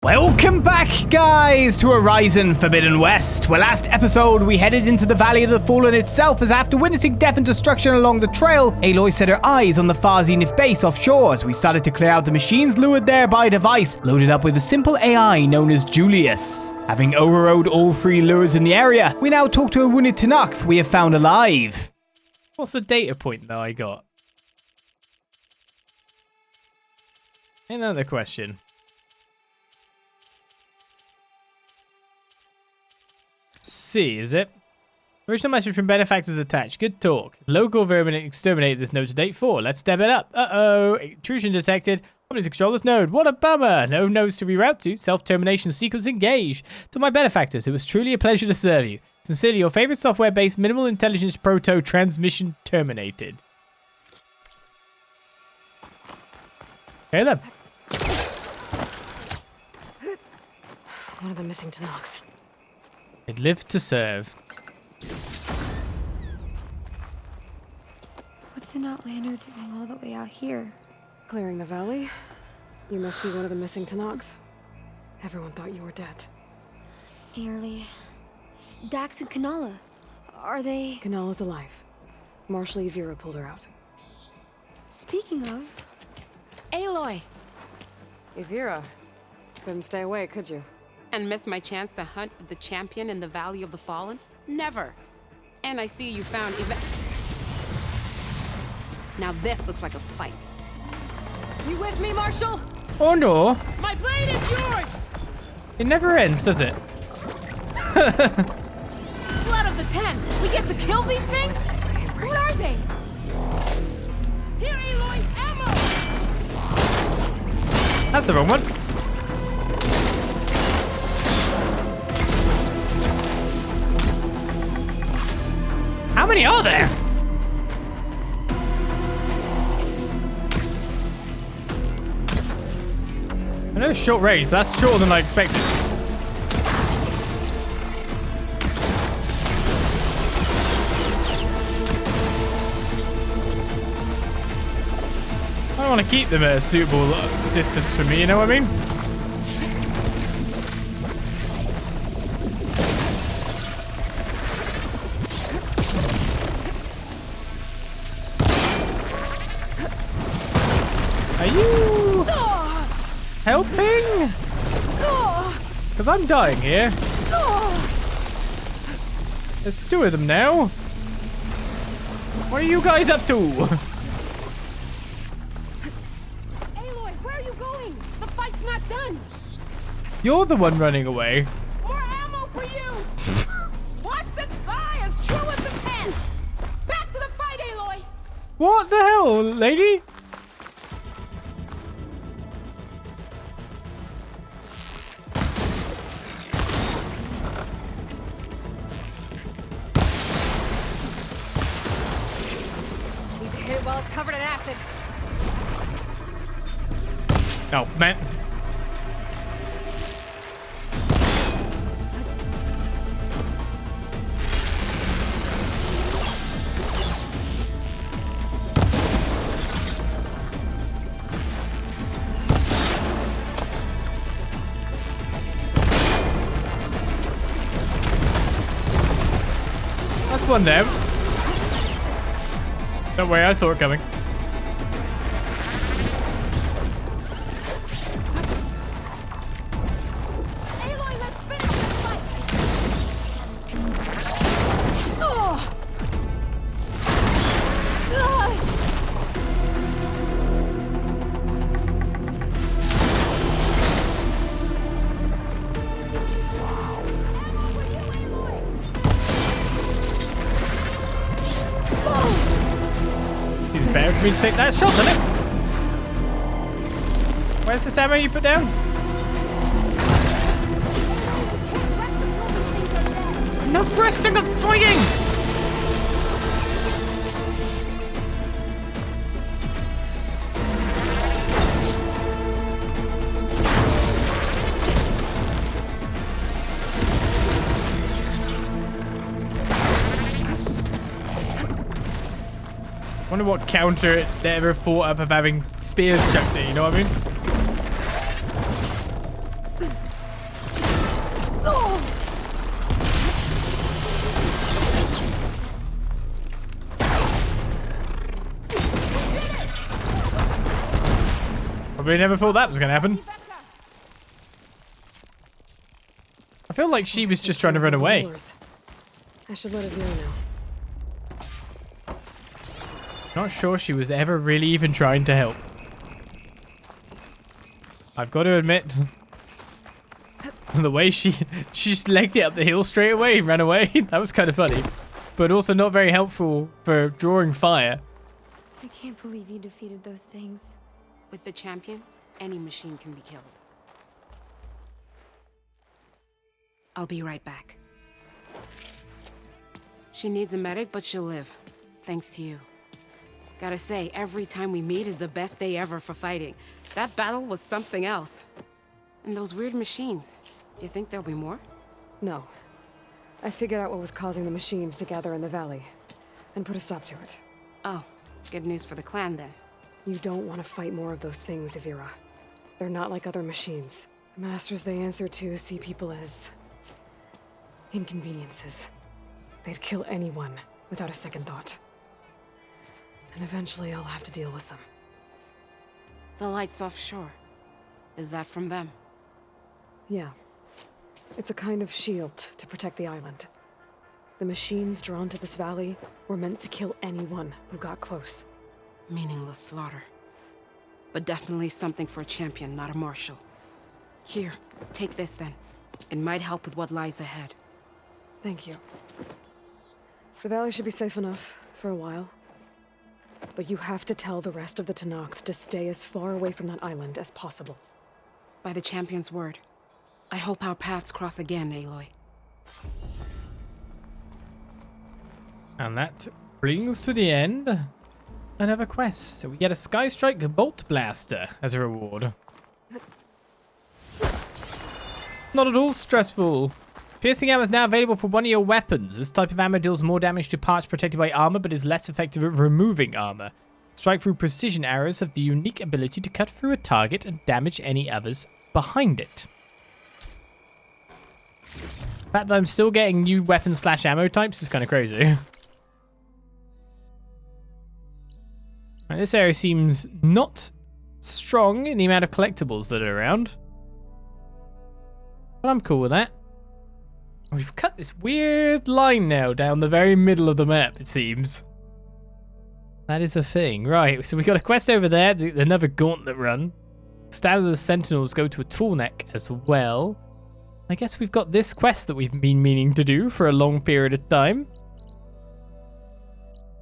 Welcome back, guys, to Horizon Forbidden West, where last episode we headed into the Valley of the Fallen itself as after witnessing death and destruction along the trail, Aloy set her eyes on the Far Zenith base offshore as we started to clear out the machines lured there by a device loaded up with a simple AI known as Julius. Having overrode all three lures in the area, we now talk to a wounded Talanah we have found alive. What's the data point that I got? Another question. C, is it? Original message from benefactors attached. Good talk. Local vermin exterminated this node to date 4. Let's step it up. Uh-oh. Intrusion detected. Somebody to control this node. What a bummer. No nodes to reroute to. Self-termination sequence engaged. To my benefactors, it was truly a pleasure to serve you. Sincerely, your favorite software-based minimal intelligence proto transmission terminated. Okay then. One of the missing Talanah. It lived to serve. What's an outlander doing all the way out here? Clearing the valley? You must be one of the missing Talanah. Everyone thought you were dead. Nearly. Dax and Kanala. Are they... Kanala's alive. Marshal Yvira pulled her out. Speaking of... Aloy! Yvira. Couldn't stay away, could you? And miss my chance to hunt the champion in the Valley of the Fallen? Never. And I see you found Now this looks like a fight. You with me, Marshal? Oh no. My blade is yours! It never ends, does it? Blood of the Ten! We get to kill these things? What are they? Here, Aloy! Ammo! That's the wrong one. How many are there? I know it's short range, but that's shorter than I expected. I don't want to keep them at a suitable distance from me, you know what I mean? Are you helping? Because I'm dying here. There's two of them now. What are you guys up to? Aloy, where are you going? The fight's not done! You're the one running away. More ammo for you! Watch the sky as true as the Ten! Back to the fight, Aloy! What the hell, lady? Well, it's covered in acid. Oh, man. That's one down. Don't worry, I saw it coming. Aloy, let's finish this fight! Seems better for me to take that shot, doesn't it? Where's this ammo you put down? No resting of fighting! Wonder what counter they ever thought up of having spears chucked in, you know what I mean? Probably never thought that was going to happen. I feel like she was just trying to run away. I should let Vera know. Not sure she was ever really even trying to help. I've got to admit, the way she just legged it up the hill straight away and ran away, that was kind of funny. But also not very helpful for drawing fire. I can't believe you defeated those things. With the champion, any machine can be killed. I'll be right back. She needs a medic, but she'll live. Thanks to you. Gotta say, every time we meet is the best day ever for fighting. That battle was something else. And those weird machines, do you think there'll be more? No. I figured out what was causing the machines to gather in the valley, and put a stop to it. Oh, good news for the clan then. You don't want to fight more of those things, Vera. They're not like other machines. The masters they answer to see people as inconveniences. They'd kill anyone without a second thought. And eventually I'll have to deal with them. The lights offshore. Is that from them? Yeah. It's a kind of shield to protect the island. The machines drawn to this valley were meant to kill anyone who got close. Meaningless slaughter. But definitely something for a champion, not a marshal. Here, take this then. It might help with what lies ahead. Thank you. The valley should be safe enough for a while. But you have to tell the rest of the Tenakth to stay as far away from that island as possible. By the champion's word. I hope our paths cross again, Aloy. And that brings to the end another quest. So we get a Skystrike Bolt Blaster as a reward. Not at all stressful. Piercing ammo is now available for one of your weapons. This type of ammo deals more damage to parts protected by armor, but is less effective at removing armor. Strike-through precision arrows have the unique ability to cut through a target and damage any others behind it. The fact that I'm still getting new weapon/ammo types is kind of crazy. Right, this area seems not strong in the amount of collectibles that are around. But I'm cool with that. We've cut this weird line now down the very middle of the map, it seems. That is a thing. Right, so we got a quest over there, another gauntlet run. Stand of the Sentinels go to a tall neck as well. I guess we've got this quest that we've been meaning to do for a long period of time.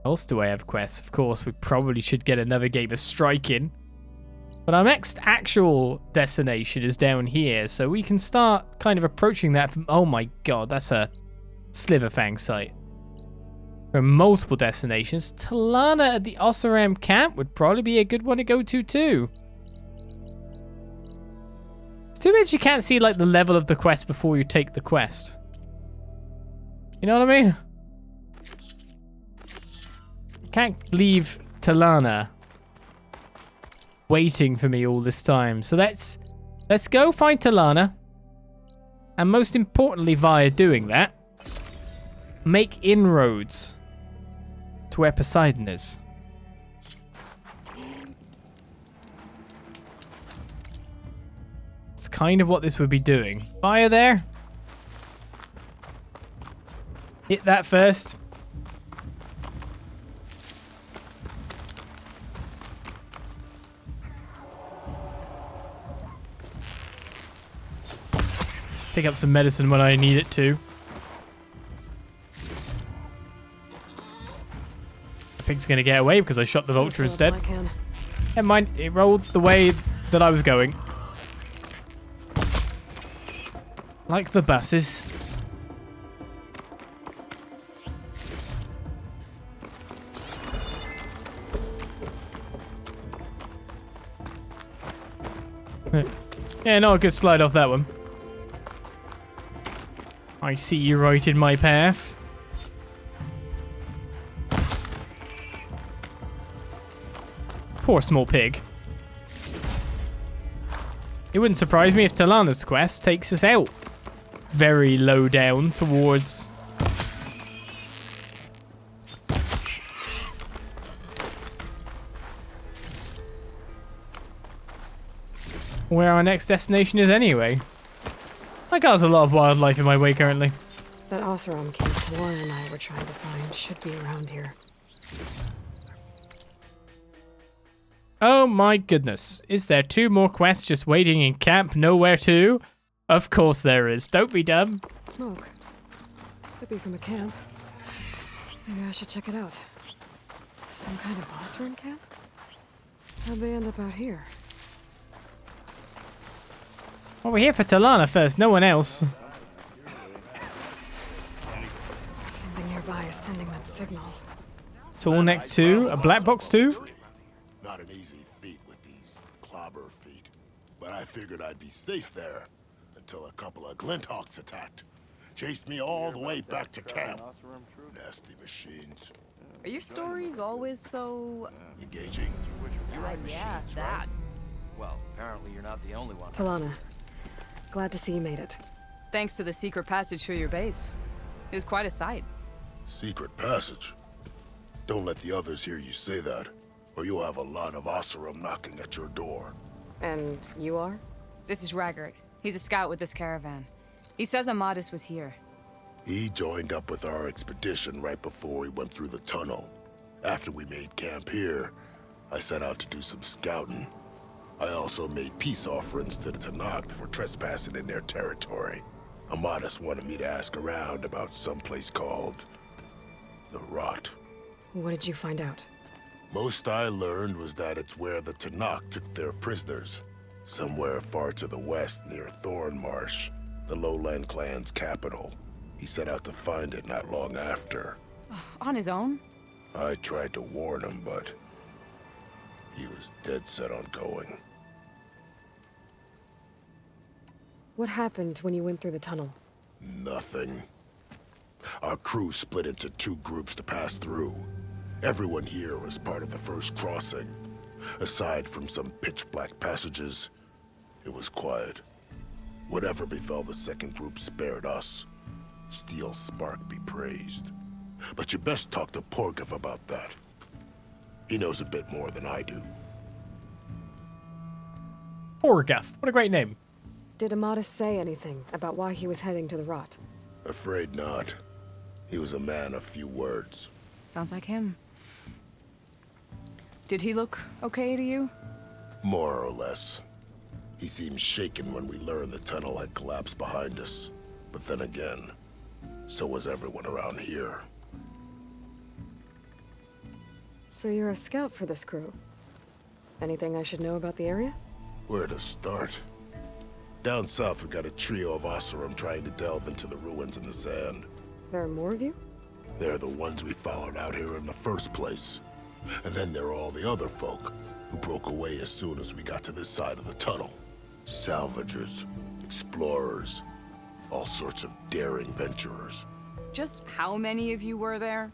What else do I have quests? Of course, we probably should get another game of striking. But our next actual destination is down here, so we can start kind of approaching that from... Oh my god, that's a Sliverfang site. From multiple destinations. Talanah at the Oseram camp would probably be a good one to go to too. It's too bad you can't see like the level of the quest before you take the quest. You know what I mean? Can't leave Talanah waiting for me all this time. So let's go find Talanah. And most importantly, via doing that, make inroads to where Poseidon is. It's kind of what this would be doing. Fire there. Hit that first. Pick up some medicine when I need it to. The pig's gonna get away because I shot the vulture instead. Never mind, it rolled the way that I was going. Like the buses. Yeah, not a good slide off that one. I see you right in my path. Poor small pig. It wouldn't surprise me if Talanah's quest takes us out very low down towards... where our next destination is anyway. I got a lot of wildlife in my way currently. That Oseram cave Talanah and I were trying to find should be around here. Oh my goodness. Is there 2 more quests just waiting in camp nowhere to? Of course there is. Don't be dumb. Smoke. Could be from a camp. Maybe I should check it out. Some kind of Oseram camp? How'd they end up out here? Well, we're here for Talanah first, no one else. Something nearby is sending that signal. Tall neck 2, a black box 2. Not an easy feat with these clobber feet, but I figured I'd be safe there until a couple of Glinthawks attacked. Chased me all the way back to camp. Nasty machines. Are your stories always so... Engaging. yeah, that. Well, apparently you're not the only one. Talanah, glad to see you made it. Thanks to the secret passage through your base. It was quite a sight. Secret passage. Don't let the others hear you say that, or you'll have a lot of Oseram knocking at your door. And you are? This is Raggart. He's a scout with this caravan. He says Amadis was here. He joined up with our expedition right before we went through the tunnel. After we made camp here, I set out to do some scouting. I also made peace offerings to the Talanah for trespassing in their territory. Amadis wanted me to ask around about some place called the Rot. What did you find out? Most I learned was that it's where the Talanah took their prisoners. Somewhere far to the west near Thornmarsh, the Lowland clan's capital. He set out to find it not long after. On his own? I tried to warn him, but he was dead set on going. What happened when you went through the tunnel? Nothing. Our crew split into 2 groups to pass through. Everyone here was part of the first crossing. Aside from some pitch-black passages, it was quiet. Whatever befell the second group spared us. Steel Spark be praised. But you best talk to Porgov about that. He knows a bit more than I do. Porgov, what a great name. Did Amadis say anything about why he was heading to the Rot? Afraid not. He was a man of few words. Sounds like him. Did he look okay to you? More or less. He seemed shaken when we learned the tunnel had collapsed behind us. But then again, so was everyone around here. So you're a scout for this crew. Anything I should know about the area? Where to start? Down south, we got a trio of Oseram trying to delve into the ruins in the sand. There are more of you? They're the ones we followed out here in the first place. And then there are all the other folk who broke away as soon as we got to this side of the tunnel. Salvagers, explorers, all sorts of daring venturers. Just how many of you were there?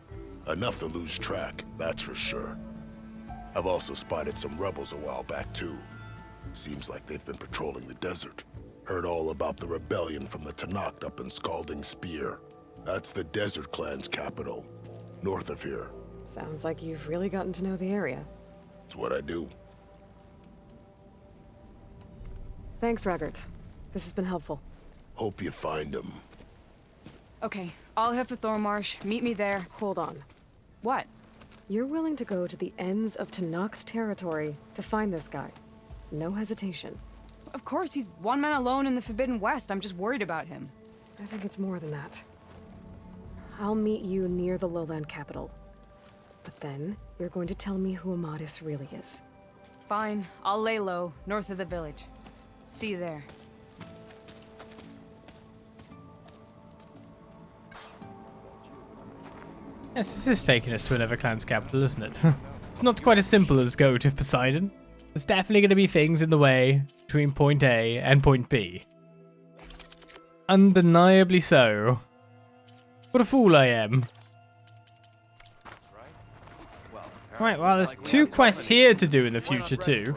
Enough to lose track, that's for sure. I've also spotted some rebels a while back too. Seems like they've been patrolling the desert. Heard all about the rebellion from the Talanah up in Scalding Spear. That's the Desert Clan's capital, north of here. Sounds like you've really gotten to know the area. It's what I do. Thanks, Raggart. This has been helpful. Hope you find him. Okay, I'll head for Thornmarsh. Meet me there. Hold on. What? You're willing to go to the ends of Tanakh's territory to find this guy. No hesitation. Of course, he's one man alone in the Forbidden West. I'm just worried about him. I think it's more than that. I'll meet you near the lowland capital. But then, you're going to tell me who Amadis really is. Fine, I'll lay low, north of the village. See you there. Yes, this is taking us to another clan's capital, isn't it? It's not quite as simple as go to Poseidon. There's definitely going to be things in the way between point A and point B. Undeniably so. What a fool I am. Right, well, there's 2 quests here to do in the future too.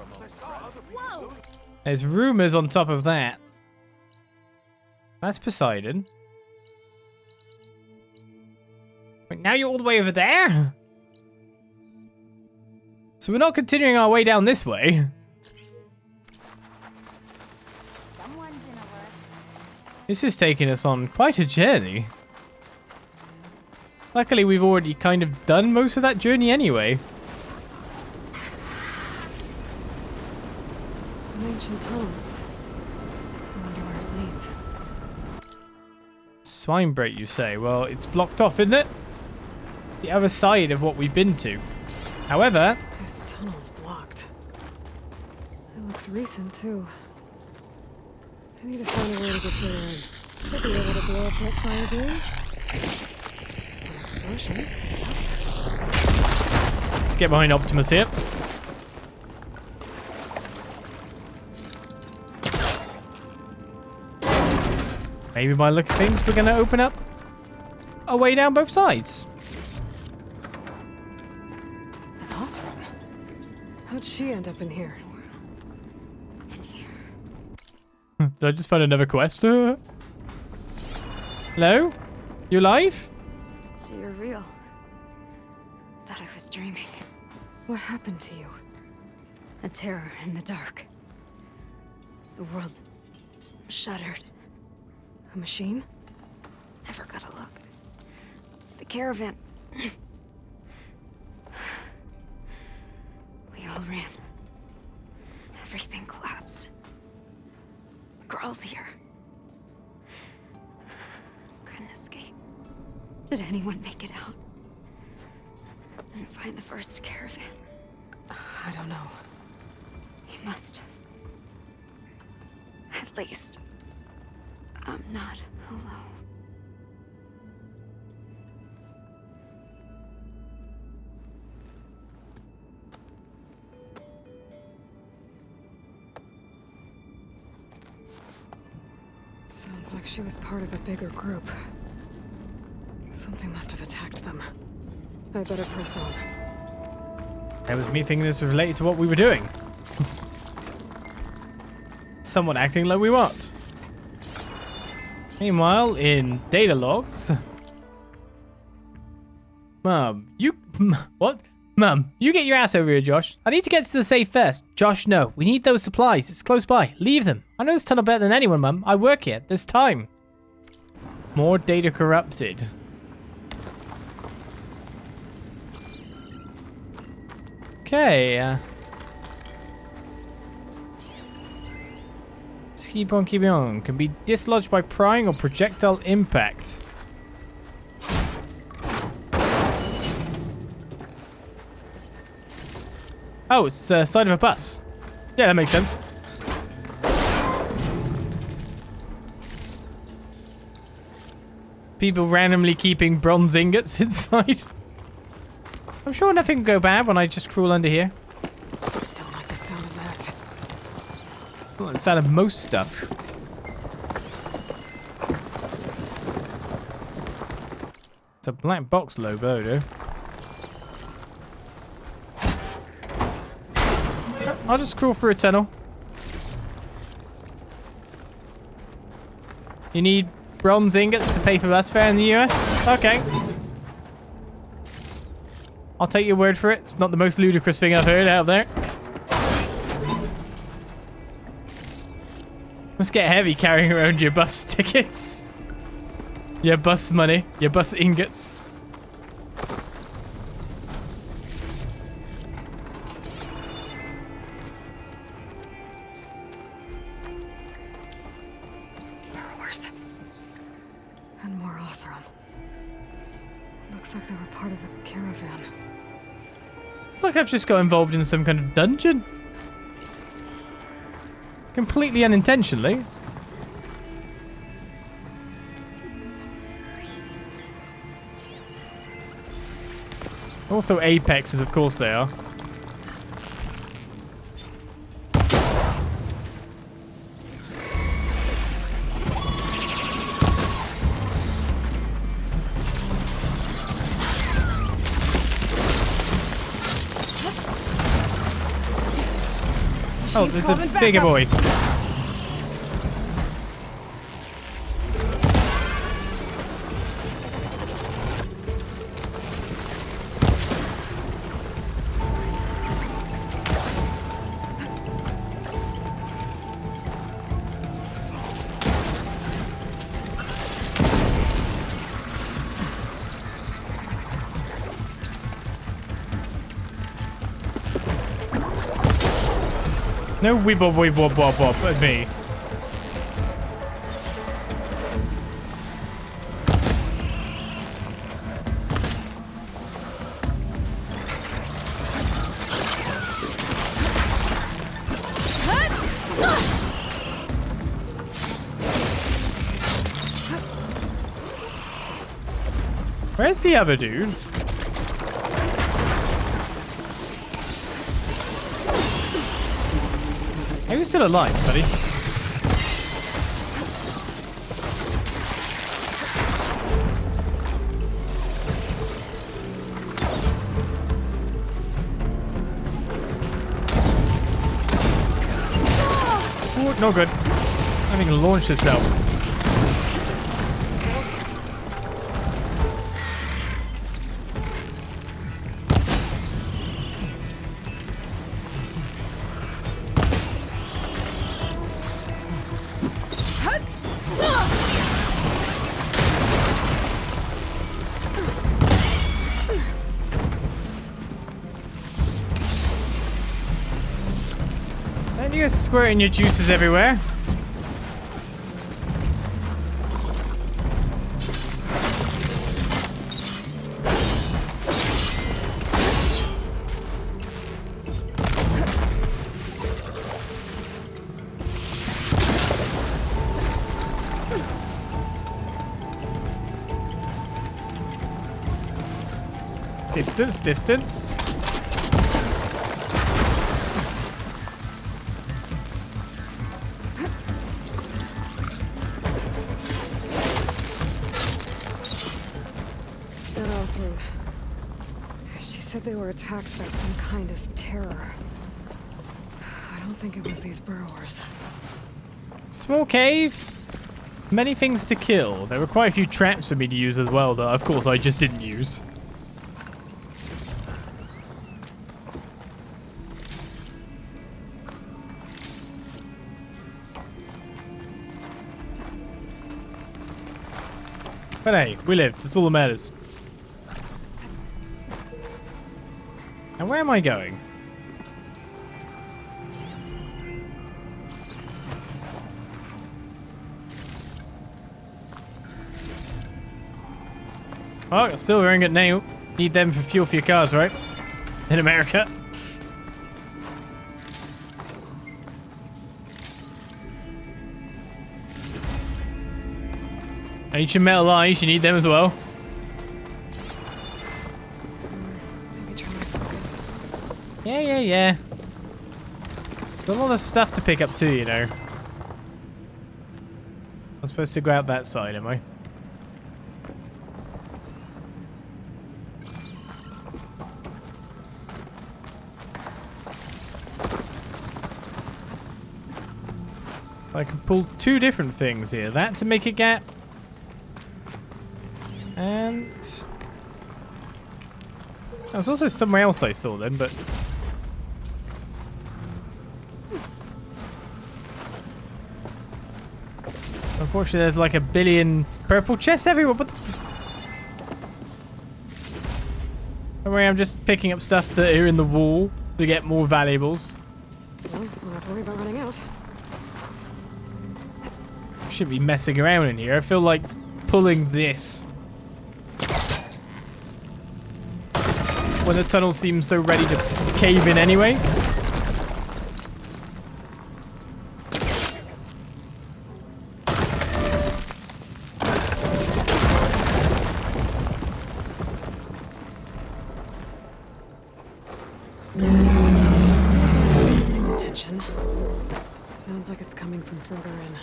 There's rumors on top of that. That's Poseidon. Wait, now you're all the way over there? So we're not continuing our way down this way. This is taking us on quite a journey. Luckily, we've already kind of done most of that journey anyway. An ancient tunnel. I wonder where it leads. Spinebreak, you say? Well, it's blocked off, isn't it? The other side of what we've been to. However... This tunnel's blocked. It looks recent, too. I need to find a way to get further in. Should be able to blow up that fire breeze. An explosion. Let's get behind Optimus here. Maybe by look of things, we're going to open up a way down both sides. An Osram. How'd she end up in here? Did I just find another quest? Hello? You alive? So you're real. Thought I was dreaming. What happened to you? A terror in the dark. The world shuddered. A machine? Never got a look. The caravan. We all ran. Everything collapsed. Crawled here. Couldn't escape. Did anyone make it out? And find the first caravan? I don't know. He must have. At least, I'm not alone. Sounds like she was part of a bigger group. Something must have attacked them. I better press on. That was me thinking this was related to what we were doing. Someone acting like we weren't. Meanwhile, in data logs... Mum, you... What? Mum, you get your ass over here, Josh. I need to get to the safe first. Josh, no. We need those supplies. It's close by. Leave them. I know this tunnel better than anyone, Mum. I work here. There's time. More data corrupted. Okay. Let's keep on keeping on. Can be dislodged by prying or projectile impact. Oh, it's the side of a bus. Yeah, that makes sense. People randomly keeping bronze ingots inside. I'm sure nothing can go bad when I just crawl under here. Don't like the sound of that. Well, the sound of most stuff. It's a black box logo, though. I'll just crawl through a tunnel. You need bronze ingots to pay for bus fare in the US? Okay. I'll take your word for it. It's not the most ludicrous thing I've heard out there. Must get heavy carrying around your bus tickets. Your bus money. Your bus ingots. Burrows. And more Osram. Looks like they were part of a caravan. It's like I've just got involved in some kind of dungeon. Completely unintentionally. Also apexes, of course they are. Oh, there's a bigger boy. No weeb wop weeb wop wop wop at me. Where's the other dude? Are you still alive, buddy? Oh, no good. Having launched itself. You're squirting your juices everywhere. Distance, distance. She said they were attacked by some kind of terror. I don't think it was these burrowers. Small cave. Many things to kill. There were quite a few traps for me to use as well, that of course I just didn't use. But hey, we lived. That's all that matters. And where am I going? Oh, got silver ingot now. Need them for fuel for your cars, right? In America. Ancient metal eyes, you need them as well. Maybe try my focus. Yeah. Got a lot of stuff to pick up too, you know. I'm supposed to go out that side, am I? I can pull two different things here. That to make a gap. And there was also somewhere else I saw then, but unfortunately there's like a billion purple chests everywhere. But don't worry, I'm just picking up stuff that are in the wall to get more valuables. Well, we'll have to worry about running out. Shouldn't be messing around in here. I feel like pulling this when the tunnel seems so ready to cave in anyway. It needs attention. Sounds like it's coming from further in.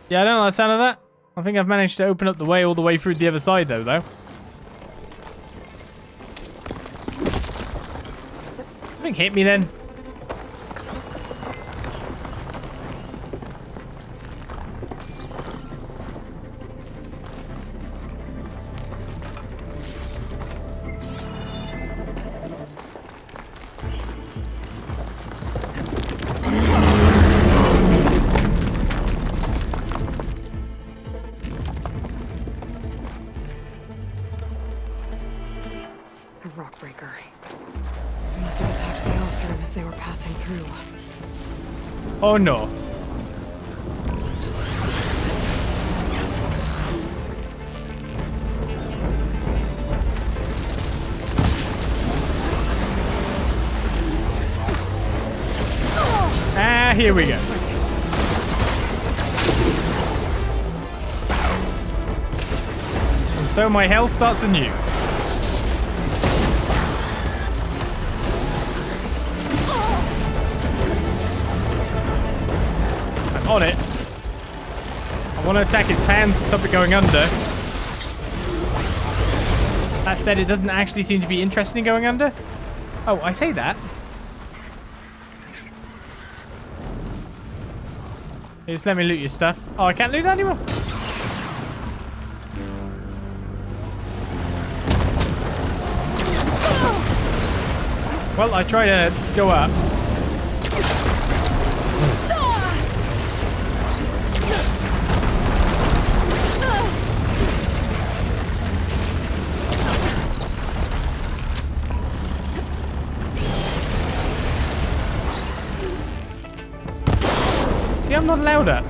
Yeah, I don't know the sound of that. I think I've managed to open up the way all the way through the other side though. Something hit me then. A rockbreaker. They must have attacked the Elser in the guess they were passing through. Oh no. Ah, here we go. And so my hell starts anew. I'm on it. I want to attack its hands to stop it going under. That said, it doesn't actually seem to be interested in going under. Oh, I say that. Hey, just let me loot your stuff. Oh, I can't loot that anymore? Well, I try to go up. See, I'm not allowed up.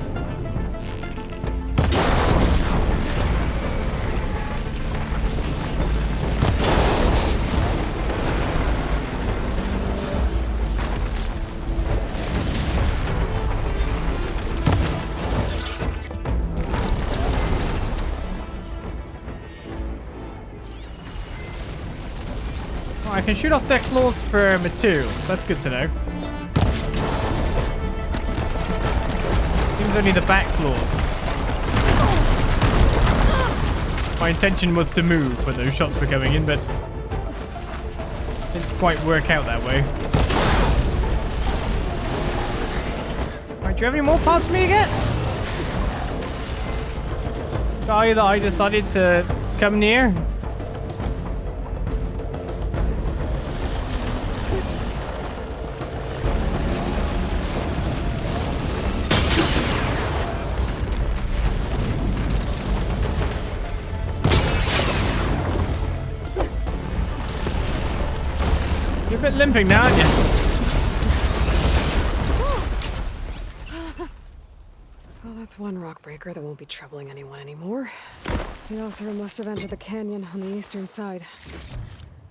Oh, I can shoot off their claws for materials. That's good to know. Seems only the back claws. My intention was to move when those shots were coming in, but didn't quite work out that way. Alright, do you have any more parts for me to get? Guy that I decided to come near. You're a bit limping now, aren't you? Well, that's one rockbreaker that won't be troubling anyone anymore. The Othra must have entered the canyon on the eastern side.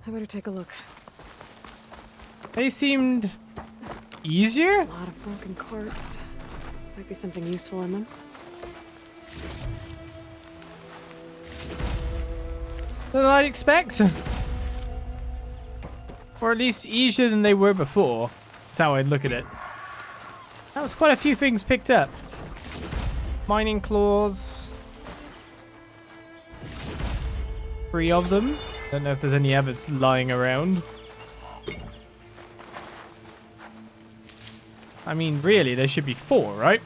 I better take a look. They seemed easier? A lot of broken carts. Might be something useful in them. Than I'd expect. Or at least easier than they were before. That's how I'd look at it. That was quite a few things picked up. Mining claws. 3 of them. Don't know if there's any others lying around. I mean, really, there should be 4, right?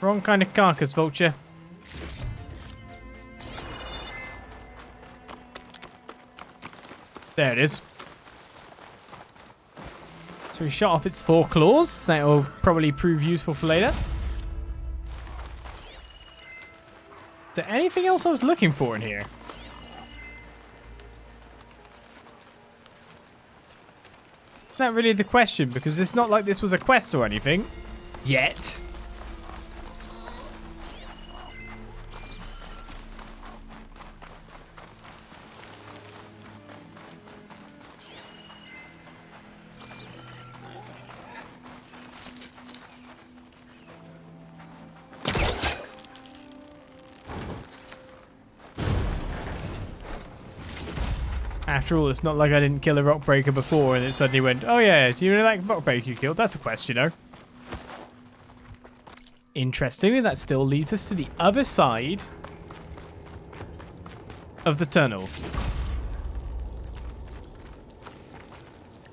Wrong kind of carcass, vulture. There it is. So we shot off its 4 claws. That will probably prove useful for later. Is there anything else I was looking for in here? It's not really the question, because it's not like this was a quest or anything. Yet. After all, it's not like I didn't kill a rockbreaker before and it suddenly went, oh yeah, do you really like rockbreaker you killed? That's a quest, you know. Interestingly, that still leads us to the other side of the tunnel.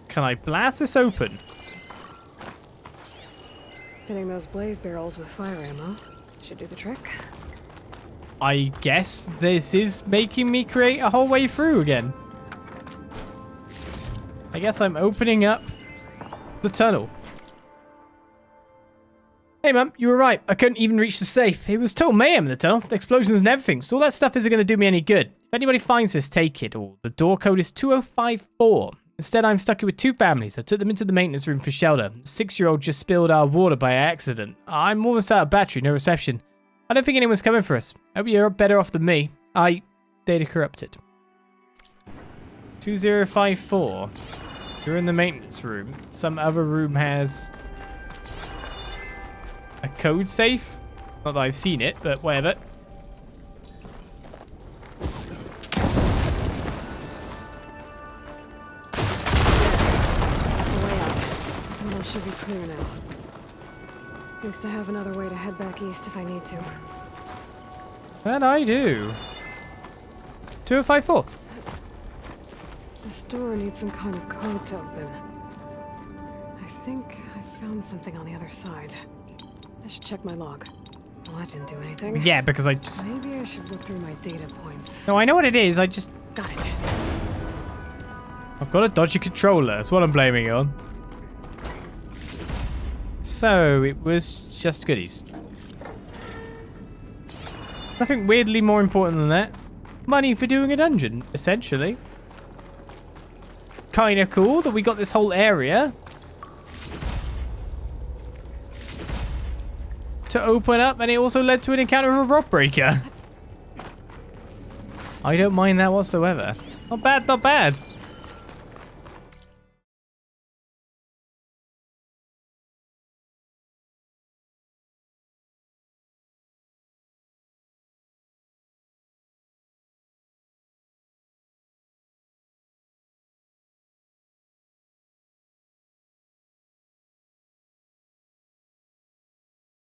Can I blast this open? Hitting those blaze barrels with fire ammo should do the trick. I guess this is making me create a whole way through again. I guess I'm opening up the tunnel. Hey, Mum, you were right. I couldn't even reach the safe. It was total mayhem in the tunnel. The explosions and everything. So all that stuff isn't going to do me any good. If anybody finds this, take it. Or the door code is 2054. Instead, I'm stuck here with 2 families. I took them into the maintenance room for shelter. The 6-year-old just spilled our water by accident. I'm almost out of battery, no reception. I don't think anyone's coming for us. Hope you're better off than me. Data corrupted. 2054. You're in the maintenance room. Some other room has a code safe. Not that I've seen it, but whatever. Should be clear now. At least I have another way to head back east if I need to. That I do. 2054. This door needs some kind of code to open. I think I found something on the other side. I should check my log. Well, that didn't do anything. Yeah, because I just... Maybe I should look through my data points. No, I know what it is. I just... Got it. I've got a dodgy controller. That's what I'm blaming it on. So, it was just goodies. Nothing weirdly more important than that. Money for doing a dungeon, essentially. Kinda cool that we got this whole area to open up, and it also led to an encounter with a Rockbreaker. I don't mind that whatsoever. Not bad, not bad.